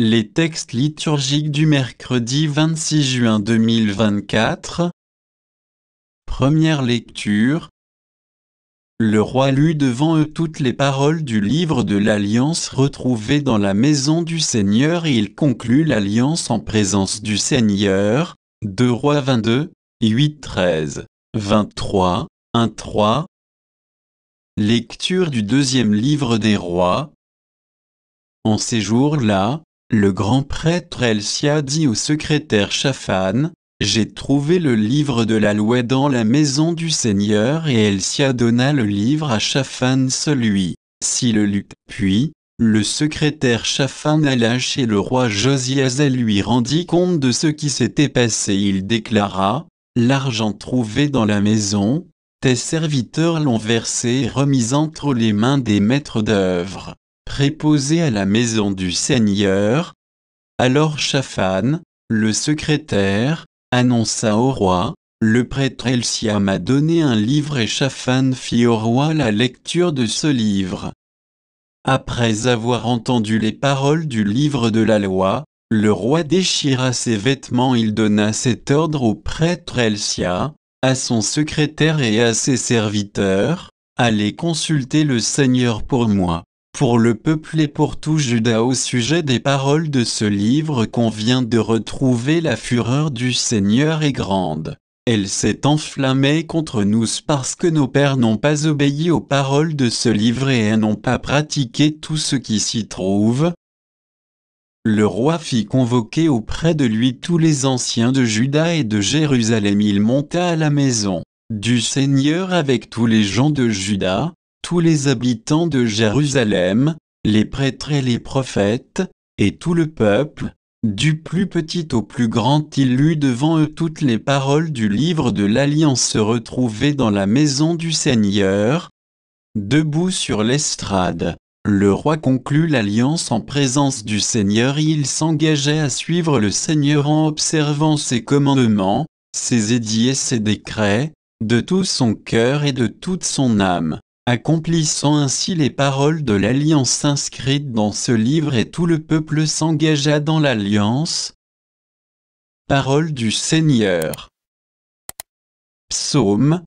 Les textes liturgiques du mercredi 26 juin 2024. Première lecture. Le roi lut devant eux toutes les paroles du livre de l'Alliance retrouvées dans la maison du Seigneur et il conclut l'Alliance en présence du Seigneur. 2 Rois 22, 8-13, 23, 1-3. Lecture du deuxième livre des Rois. En ces jours-là, le grand prêtre Elsia dit au secrétaire Shaphan, « J'ai trouvé le livre de la loi dans la maison du Seigneur » et Elsia donna le livre à Shaphan celui-ci le lut. Puis, le secrétaire Shaphan alla chez le roi Josias et lui rendit compte de ce qui s'était passé. Il déclara, « L'argent trouvé dans la maison, tes serviteurs l'ont versé et remis entre les mains des maîtres d'œuvre, préposés à la maison du Seigneur. » Alors Shaphan, le secrétaire, annonça au roi, « Le prêtre Elsia m'a donné un livre » et Shaphan fit au roi la lecture de ce livre. Après avoir entendu les paroles du livre de la loi, le roi déchira ses vêtements. Il donna cet ordre au prêtre Elsia, à son secrétaire et à ses serviteurs, « Allez consulter le Seigneur pour moi, pour le peuple et pour tout Juda au sujet des paroles de ce livre qu'on vient de retrouver. La fureur du Seigneur est grande. Elle s'est enflammée contre nous parce que nos pères n'ont pas obéi aux paroles de ce livre et n'ont pas pratiqué tout ce qui s'y trouve. » Le roi fit convoquer auprès de lui tous les anciens de Juda et de Jérusalem. Il monta à la maison du Seigneur avec tous les gens de Juda, tous les habitants de Jérusalem, les prêtres et les prophètes, et tout le peuple, du plus petit au plus grand. Il lut devant eux toutes les paroles du livre de l'Alliance retrouvées dans la maison du Seigneur. Debout sur l'estrade, le roi conclut l'Alliance en présence du Seigneur et il s'engageait à suivre le Seigneur en observant ses commandements, ses édits et ses décrets, de tout son cœur et de toute son âme, accomplissant ainsi les paroles de l'Alliance inscrites dans ce livre, et tout le peuple s'engagea dans l'Alliance. Parole du Seigneur. Psaume.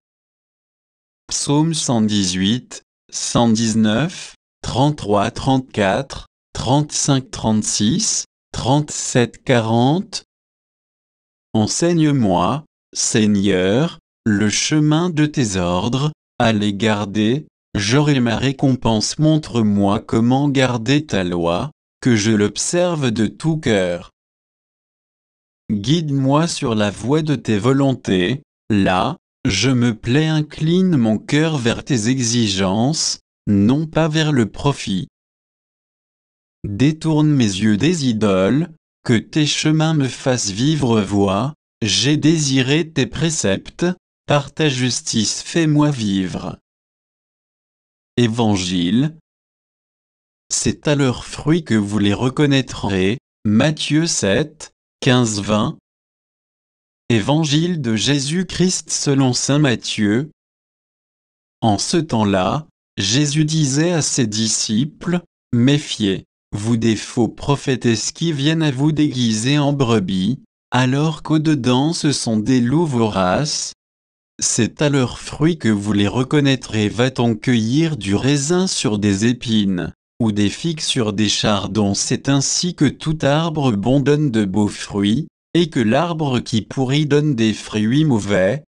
Psaume 118, 119, 33, 34, 35, 36, 37, 40. Enseigne-moi, Seigneur, le chemin de tes ordres, à les garder, j'aurai ma récompense. Montre-moi comment garder ta loi, que je l'observe de tout cœur. Guide-moi sur la voie de tes volontés, là, je me plais. Incline mon cœur vers tes exigences, non pas vers le profit. Détourne mes yeux des idoles, que tes chemins me fassent vivre voie. J'ai désiré tes préceptes, par ta justice fais-moi vivre. Évangile. C'est à leurs fruits que vous les reconnaîtrez. Matthieu 7, 15-20. Évangile de Jésus-Christ selon saint Matthieu. En ce temps-là, Jésus disait à ses disciples, « Méfiez-vous des faux prophètes qui viennent à vous déguiser en brebis, alors qu'au-dedans ce sont des loups voraces. C'est à leurs fruits que vous les reconnaîtrez. Va-t-on cueillir du raisin sur des épines, ou des figues sur des chardons? C'est ainsi que tout arbre bon donne de beaux fruits, et que l'arbre qui pourrit donne des fruits mauvais.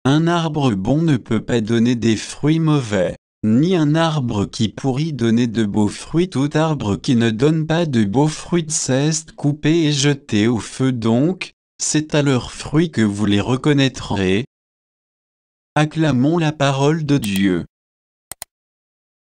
Un arbre bon ne peut pas donner des fruits mauvais, ni un arbre qui pourrit donner de beaux fruits. Tout arbre qui ne donne pas de beaux fruits cesse coupé et jeté au feu. Donc, c'est à leurs fruits que vous les reconnaîtrez. Acclamons la parole de Dieu.